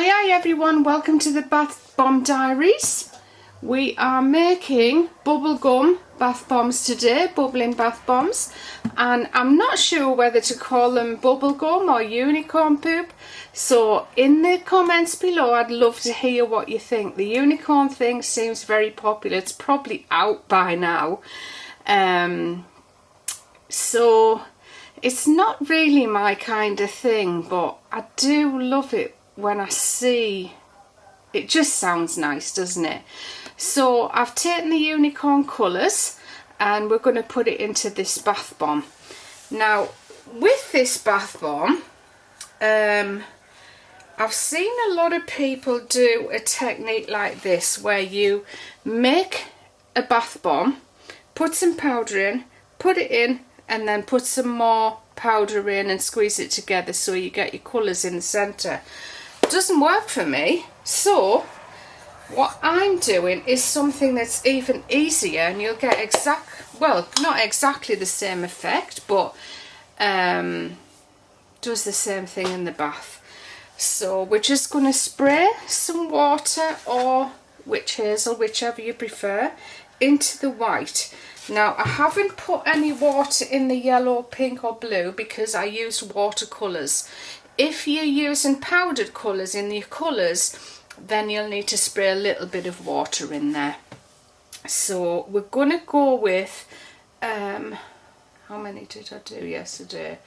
Hi everyone, welcome to the Bath Bomb Diaries. We are making bubblegum bath bombs today, bubbling bath bombs, and I'm not sure whether to call them bubblegum or unicorn poop, so in the comments below I'd love to hear what you think. The unicorn thing seems very popular, it's probably out by now, so it's not really my kind of thing, but I do love it when I see it. Just sounds nice, doesn't it? So I've taken the unicorn colours and we're going to put it into this bath bomb. Now with this bath bomb, I've seen a lot of people do a technique like this where you make a bath bomb, put some powder in, put it in, and then put some more powder in and squeeze it together so you get your colours in the centre. Doesn't work for me, so what I'm doing is something that's even easier, and you'll get not exactly the same effect, but does the same thing in the bath. So we're just going to spray some water or witch hazel, whichever you prefer, into the white. Now I haven't put any water in the yellow, pink or blue because I used watercolours. If you're using powdered colours in your colours, then you'll need to spray a little bit of water in there. So we're going to go with, how many did I do yesterday?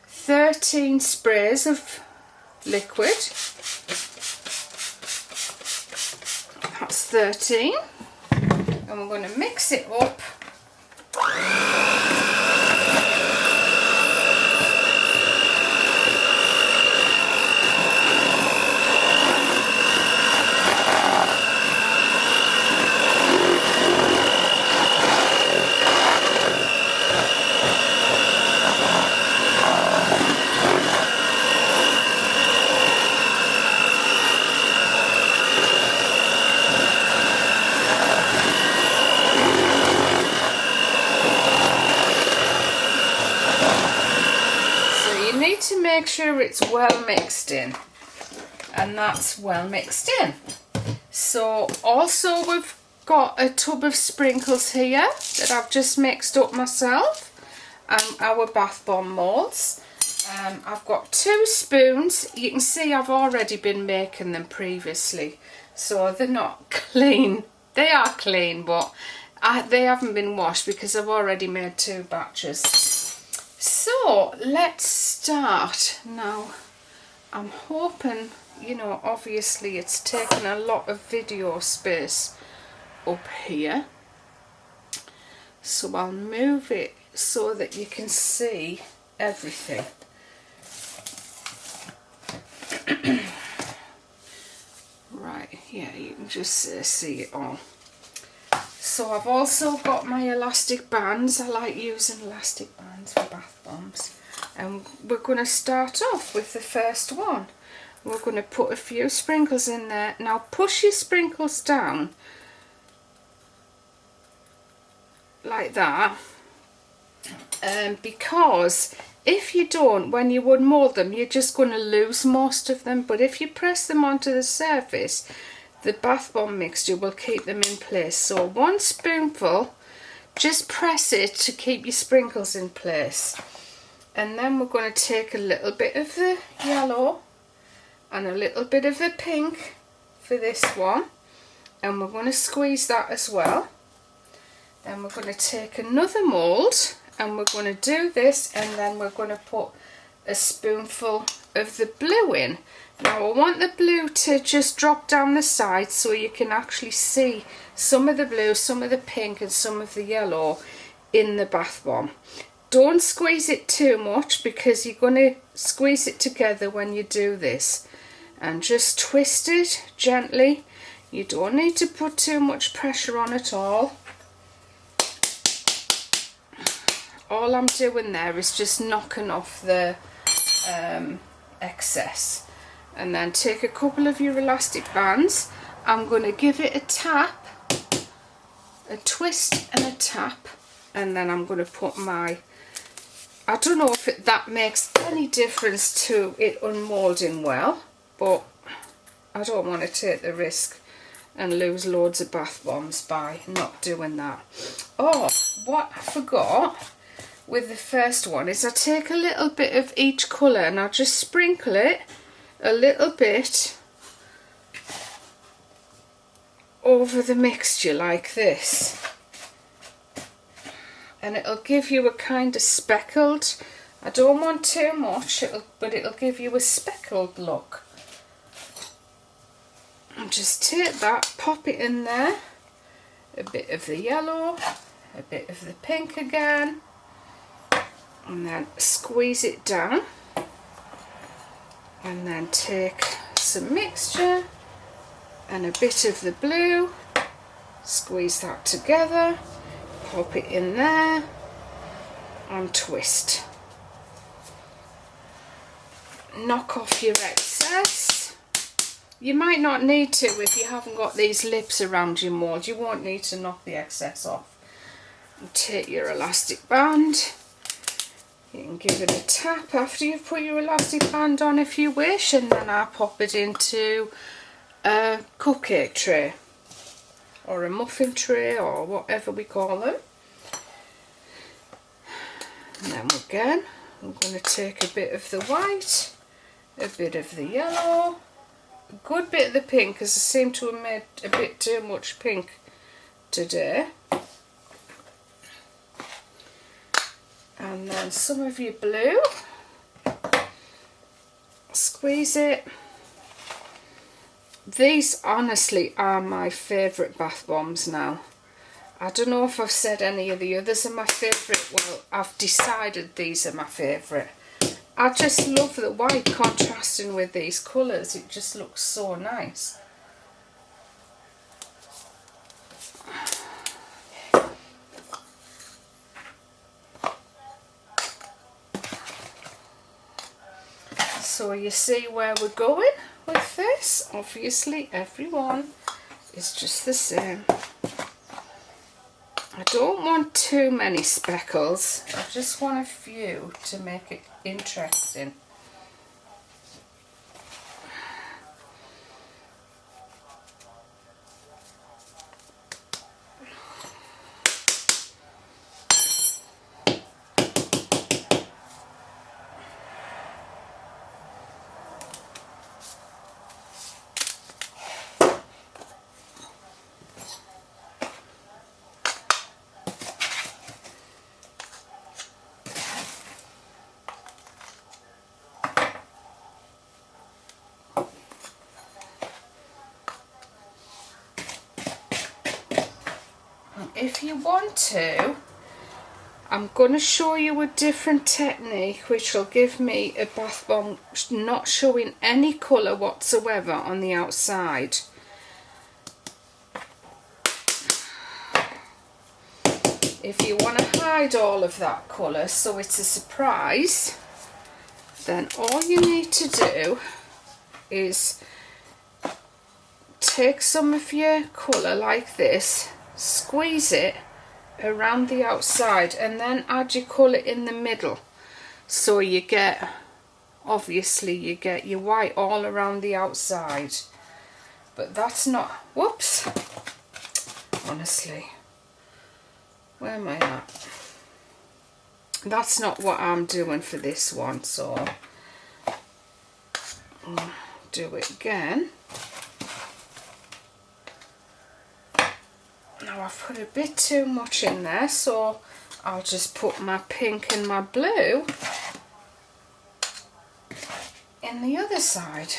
13 sprays of liquid. That's 13. And we're going to mix it up. To make sure it's well mixed in, and that's well mixed in. So also we've got a tub of sprinkles here that I've just mixed up myself, and our bath bomb moulds. I've got 2 spoons. You can see I've already been making them previously, so they're not clean. They are clean, but they haven't been washed because I've already made 2 batches. So let's start. Now I'm hoping, obviously it's taken a lot of video space up here, so I'll move it so that you can see everything. Right, yeah, you can just see it all. So I've also got my elastic bands. I like using elastic bands for bath bombs. And we're going to start off with the first one. We're going to put a few sprinkles in there. Now push your sprinkles down like that. Because if you don't, when you unmold them, you're just going to lose most of them. But if you press them onto the surface, the bath bomb mixture will keep them in place. So 1 spoonful, just press it to keep your sprinkles in place. And then we're going to take a little bit of the yellow and a little bit of the pink for this one, and we're going to squeeze that as well. Then we're going to take another mould and we're going to do this, and then we're going to put a spoonful of the blue in. Now I want the blue to just drop down the side so you can actually see some of the blue, some of the pink and some of the yellow in the bath bomb. Don't squeeze it too much because you're going to squeeze it together when you do this. And just twist it gently. You don't need to put too much pressure on at all. All I'm doing there is just knocking off the excess. And then take a couple of your elastic bands. I'm going to give it a tap, a twist and a tap, and then I'm going to put my, I don't know if that makes any difference to it unmolding well, but I don't want to take the risk and lose loads of bath bombs by not doing that. Oh, what I forgot with the first one is I take a little bit of each colour and I'll just sprinkle it a little bit over the mixture like this, and it'll give you a kind of speckled, I don't want too much, but it'll give you a speckled look. And just take that, pop it in there, a bit of the yellow, a bit of the pink again, and then squeeze it down, and then take some mixture and a bit of the blue, squeeze that together, pop it in there and twist. Knock off your excess. You might not need to if you haven't got these lips around your mould. You won't need to knock the excess off. And take your elastic band. You can give it a tap after you've put your elastic band on if you wish, and then I'll pop it into a cupcake tray or a muffin tray or whatever we call them. And then again, I'm going to take a bit of the white, a bit of the yellow, a good bit of the pink because I seem to have made a bit too much pink today. And then some of your blue, squeeze it. These honestly are my favourite bath bombs now. I don't know if I've said any of the others are my favourite. Well, I've decided these are my favourite. I just love the white contrasting with these colours. It just looks so nice. So you see where we're going with this. Obviously everyone is just the same. I don't want too many speckles, I just want a few to make it interesting. If you want to, I'm going to show you a different technique which will give me a bath bomb not showing any colour whatsoever on the outside. If you want to hide all of that colour so it's a surprise, then all you need to do is take some of your colour like this, squeeze it around the outside and then add your colour in the middle, so you get, obviously you get your white all around the outside. But that's not, whoops, honestly, where am I at? That's not what I'm doing for this one, so I'll do it again. Now I've put a bit too much in there, so I'll just put my pink and my blue in the other side.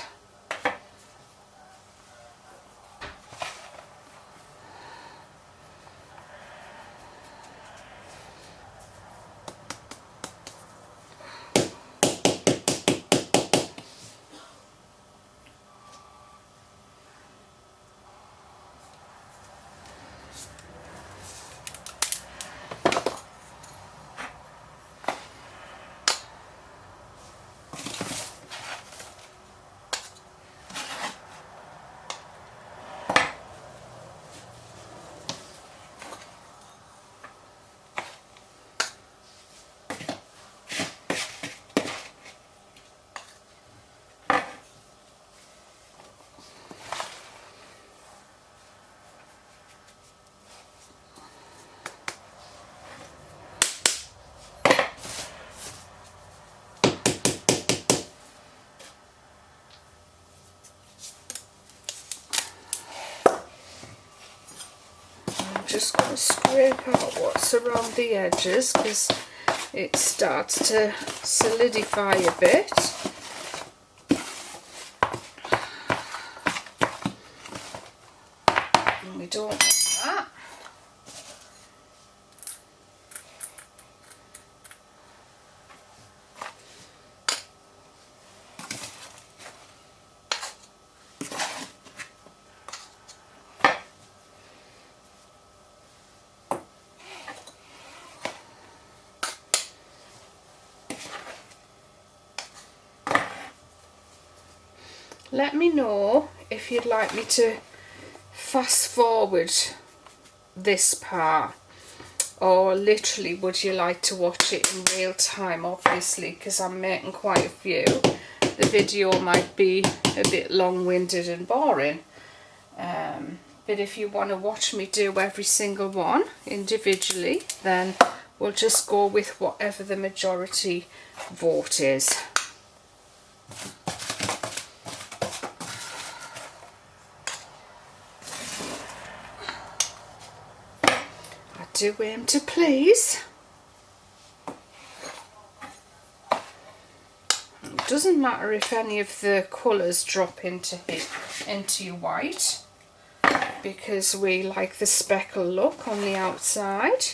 just going to scrape out what's around the edges because it starts to solidify a bit. And we don't want that. Let me know if you'd like me to fast forward this part, or literally would you like to watch it in real time, obviously, because I'm making quite a few. The video might be a bit long-winded and boring, but if you want to watch me do every single one individually, then we'll just go with whatever the majority vote is. Do aim to please. It doesn't matter if any of the colours drop into your white, because we like the speckle look on the outside.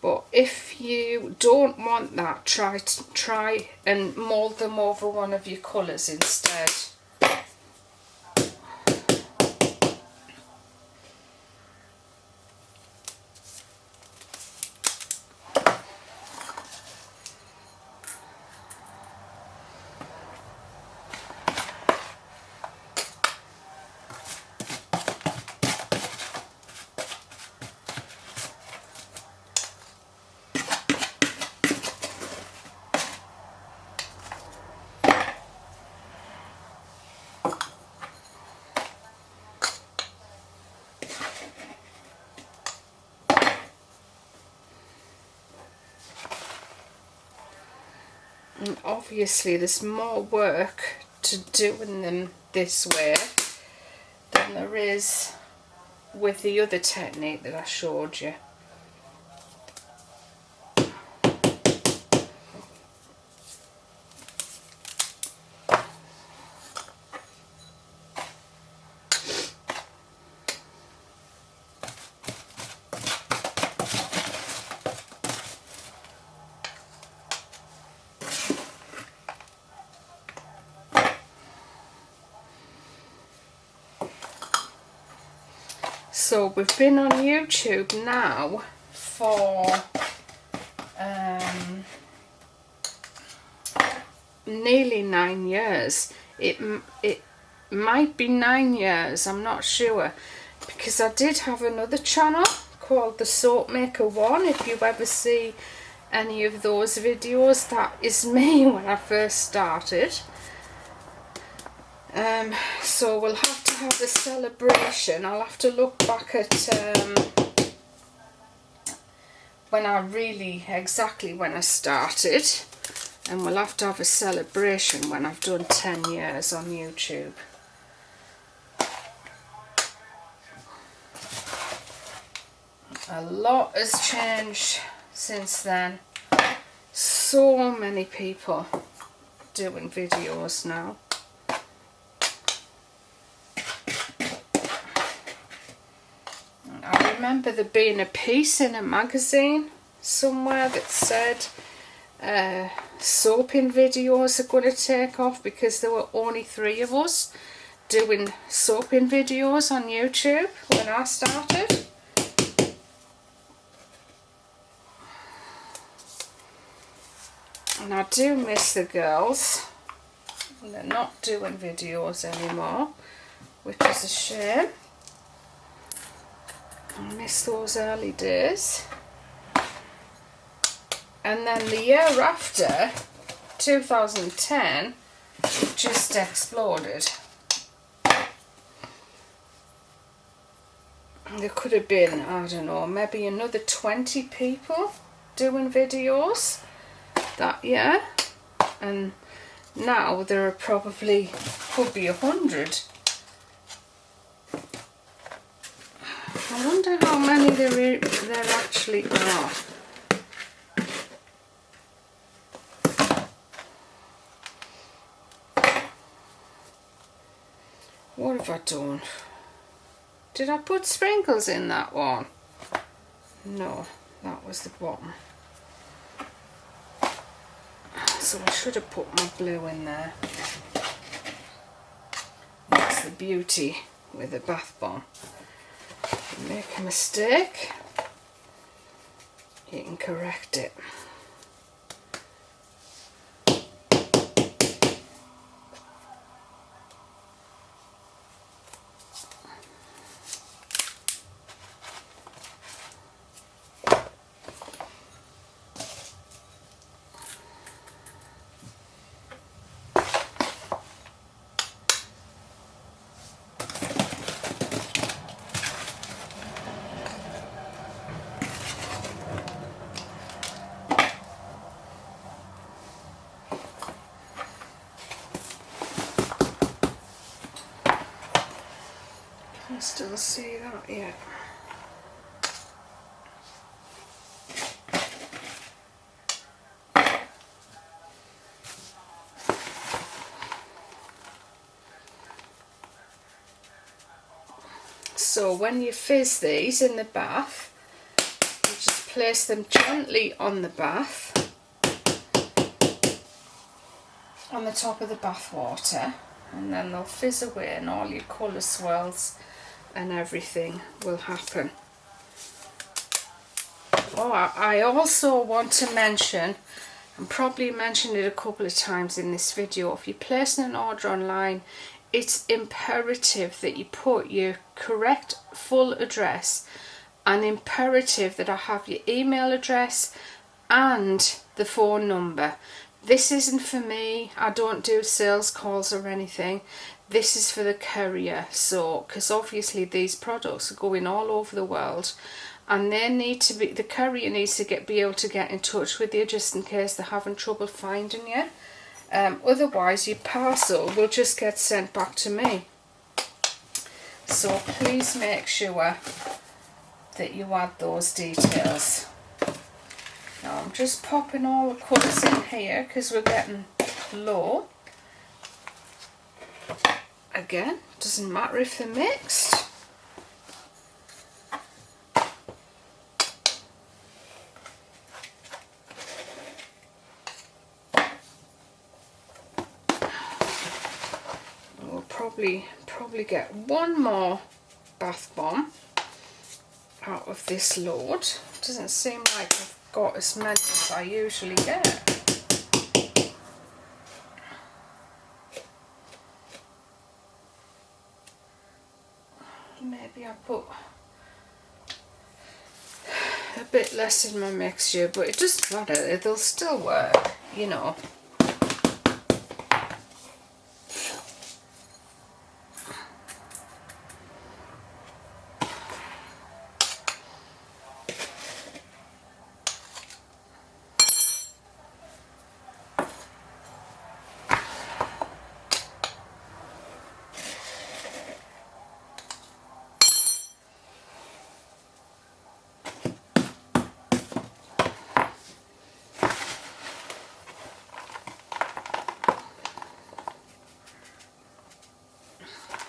But if you don't want that, try and mould them over one of your colours instead. And obviously there's more work to doing them this way than there is with the other technique that I showed you. So we've been on YouTube now for nearly 9 years. It might be 9 years, I'm not sure, because I did have another channel called the Soap Maker 1. If you ever see any of those videos, that is me when I first started. So we'll have to have a celebration. I'll have to look back at exactly when I started, and we'll have to have a celebration when I've done 10 years on YouTube. A lot has changed since then. So many people doing videos now. I remember there being a piece in a magazine somewhere that said soaping videos are going to take off because there were only 3 of us doing soaping videos on YouTube when I started. And I do miss the girls. They're not doing videos anymore, which is a shame. I miss those early days. And then the year after, 2010, just exploded. There could have been, I don't know, maybe another 20 people doing videos that year. And now there are could be 100. I wonder how many there actually are. What have I done? Did I put sprinkles in that one? No, that was the bottom. So I should have put my blue in there. That's the beauty with a bath bomb. You make a mistake, you can correct it. Can you still see that yet? So when you fizz these in the bath, you just place them gently on the bath, on the top of the bath water, and then they'll fizz away and all your colour swirls and everything will happen. Oh, I also want to mention, and probably mentioned it a couple of times in this video, if you're placing an order online, it's imperative that you put your correct full address, and imperative that I have your email address and the phone number. This isn't for me, I don't do sales calls or anything. This is for the courier, so because obviously these products are going all over the world, and they need to be, the courier needs to be able to get in touch with you just in case they're having trouble finding you. Otherwise your parcel will just get sent back to me. So please make sure that you add those details. Now I'm just popping all the colours in here because we're getting low. Again, doesn't matter if they're mixed. We'll probably get one more bath bomb out of this load. Doesn't seem like I've got as many as I usually get. Maybe I put a bit less in my mixture, but it doesn't matter, they'll still work, you know.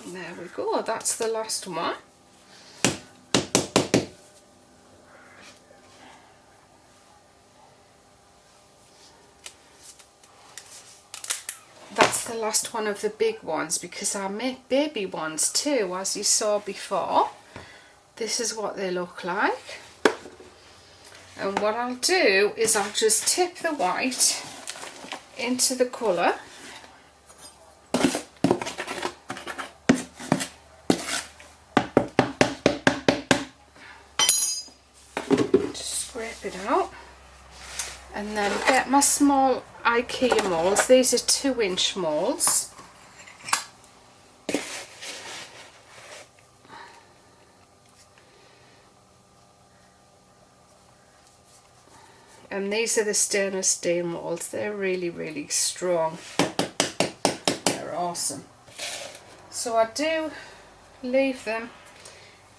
There we go, that's the last one. That's the last one of the big ones, because I make baby ones too, as you saw before. This is what they look like. And what I'll do is I'll just tip the white into the colour. Scrape it out, and then get my small IKEA moulds. These are 2-inch moulds. And these are the stainless steel moulds. They're really, really strong. They're awesome. So I do leave them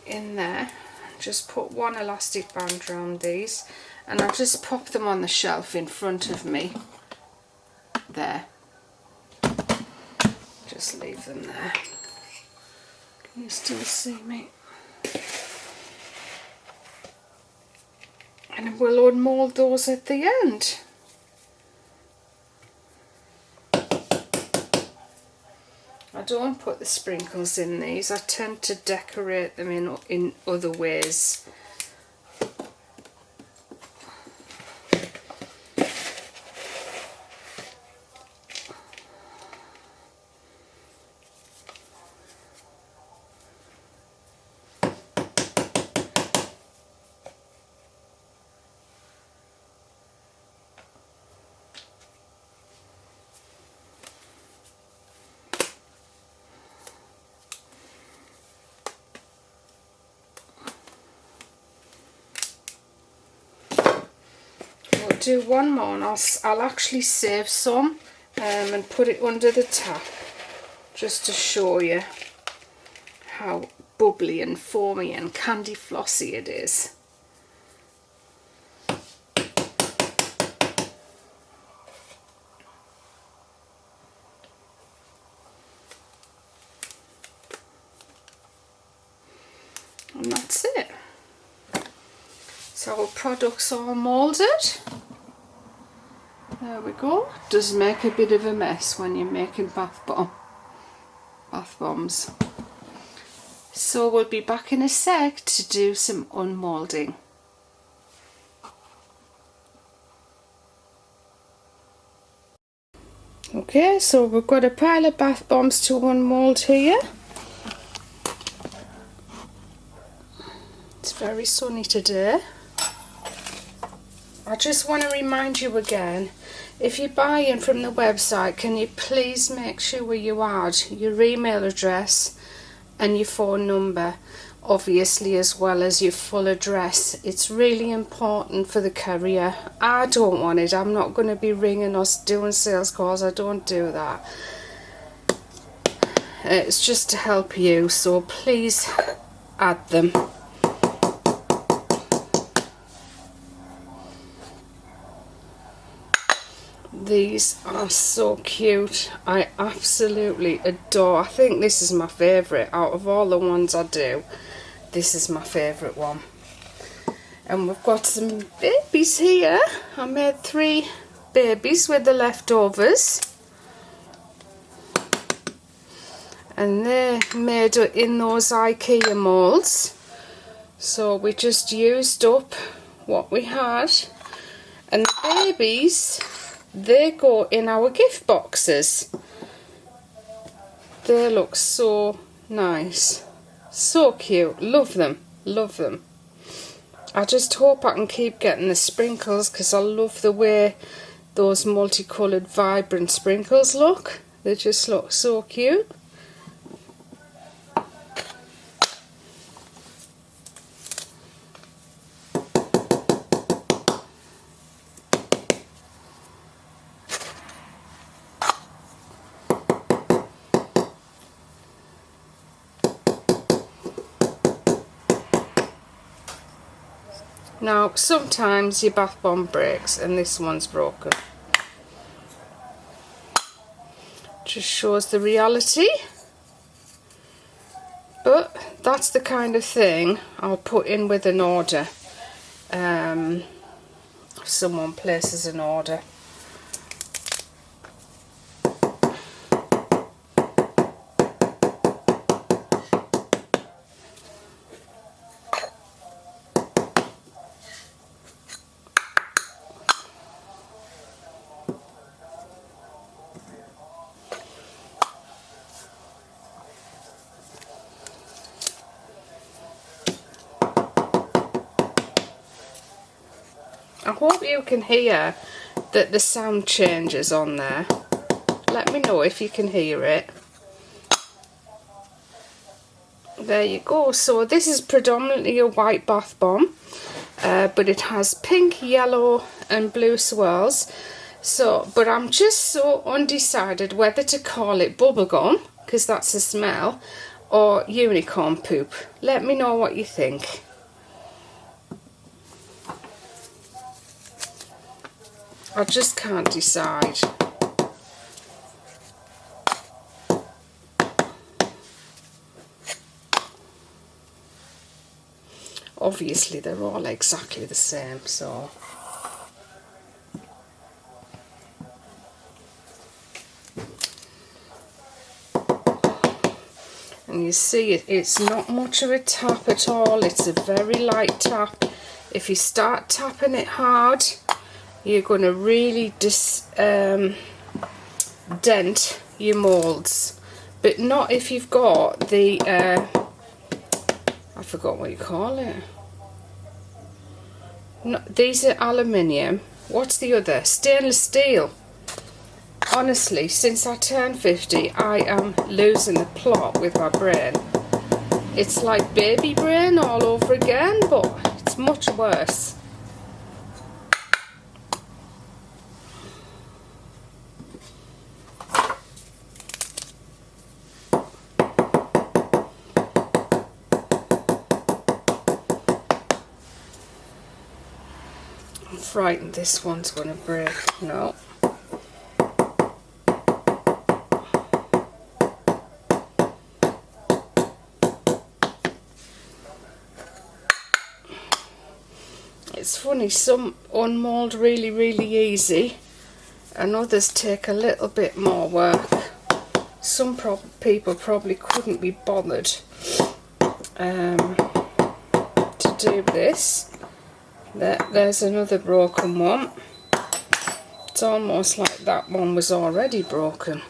in there. just put one elastic band around these, and I'll just pop them on the shelf in front of me. There. Just leave them there. Can you still see me? And we'll unmold those at the end. I don't put the sprinkles in these. I tend to decorate them in other ways. Do one more, and I'll actually save some and put it under the tap just to show you how bubbly and foamy and candy flossy it is. And that's it. So our product's all moulded. There we go. Does make a bit of a mess when you're making bath bombs. So we'll be back in a sec to do some unmolding. Okay, so we've got a pile of bath bombs to unmold here. It's very sunny today. I just want to remind you again, if you're buying from the website, can you please make sure you add your email address and your phone number, obviously, as well as your full address. It's really important for the courier. I don't want it. I'm not going to be ringing us doing sales calls. I don't do that. It's just to help you, so please add them. These are so cute. I absolutely adore. I think this is my favourite out of all the ones I do. This is my favourite one. And we've got some babies here. I made 3 babies with the leftovers, and they're made in those IKEA moulds. So we just used up what we had, and the babies, they go in our gift boxes. They look so nice, so cute. Love them, love them. I just hope I can keep getting the sprinkles, because I love the way those multicoloured vibrant sprinkles look. They just look so cute. Now, sometimes your bath bomb breaks, and this one's broken. Just shows the reality. But that's the kind of thing I'll put in with an order. If someone places an order. I hope you can hear that the sound changes on there. Let me know if you can hear it. There you go. So this is predominantly a white bath bomb, but it has pink, yellow and blue swirls. So, but I'm just so undecided whether to call it bubblegum, because that's the smell, or unicorn poop. Let me know what you think. I just can't decide. Obviously they're all exactly the same, so and you see it's not much of a tap at all. It's a very light tap. If you start tapping it hard, you're going to really dent your moulds, but not if you've got the I forgot what you call it. No, these are aluminium. What's the other? Stainless steel. Honestly, since I turned 50, I am losing the plot with my brain. It's like baby brain all over again, but it's much worse. I'm frightened this one's going to break. No. It's funny, some unmold really easy and others take a little bit more work. Some people probably couldn't be bothered to do this. There's another broken one. It's almost like that one was already broken.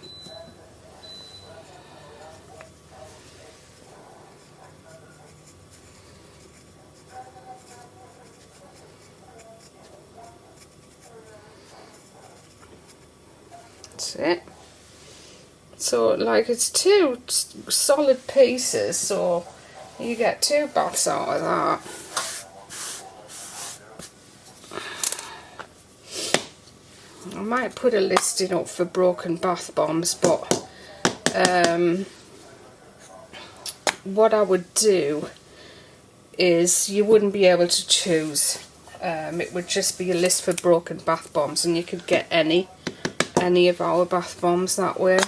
That's it. So like it's two solid pieces, so you get 2 baths out of that. I might put a listing up for broken bath bombs, but what I would do is you wouldn't be able to choose. It would just be a list for broken bath bombs, and you could get any of our bath bombs that way,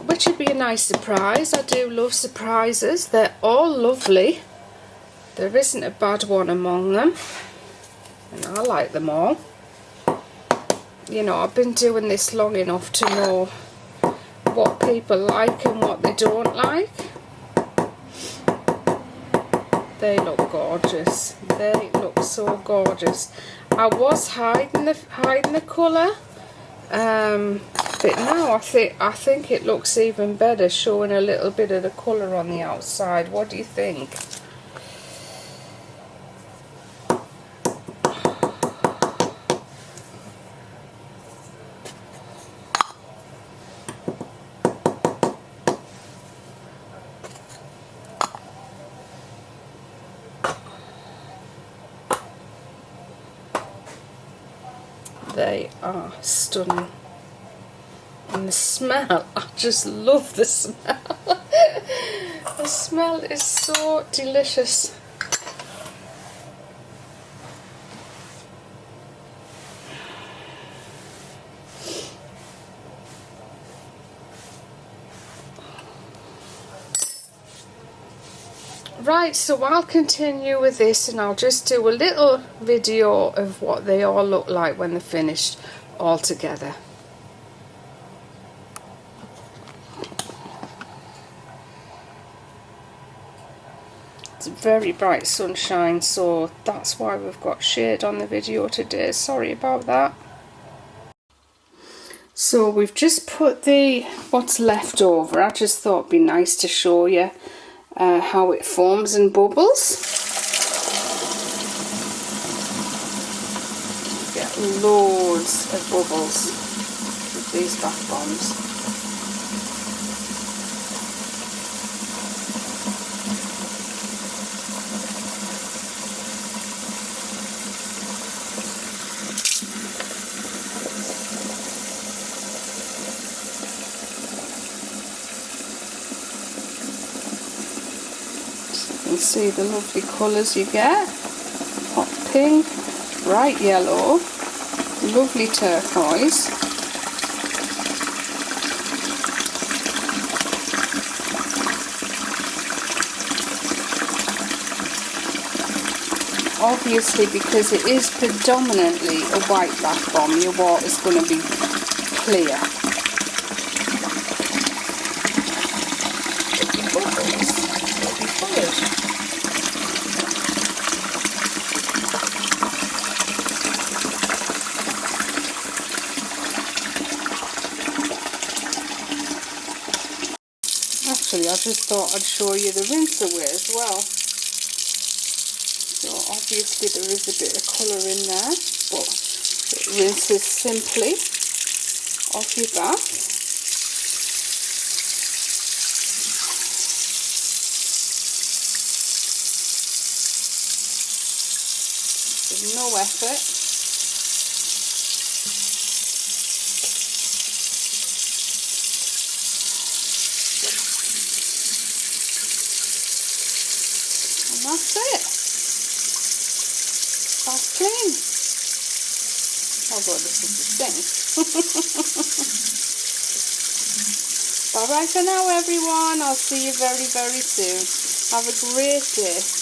which would be a nice surprise. I do love surprises. They're all lovely. There isn't a bad one among them, and I like them all. You know, I've been doing this long enough to know what people like and what they don't like. They look gorgeous. They look so gorgeous. I was hiding the colour, but now I think it looks even better, showing a little bit of the colour on the outside. What do you think? They are stunning. And the smell, I just love the smell. The smell is so delicious. Right, so I'll continue with this, and I'll just do a little video of what they all look like when they're finished all together. It's very bright sunshine, so that's why we've got shade on the video today. Sorry about that. So we've just put what's left over. I just thought it'd be nice to show you how it foams and bubbles. You get loads of bubbles with these bath bombs. You can see the lovely colours you get. Hot pink, bright yellow, lovely turquoise. Obviously, because it is predominantly a white bath bomb, your water's going to be clear. Bubbles will be coloured. Actually, I just thought I'd show you the rinse away as well. So obviously there is a bit of colour in there, but it rinses simply off your bath. With no effort. And that's it. That's clean. Although this is the same. Bye bye for now, everyone. I'll see you very, very soon. Have a great day.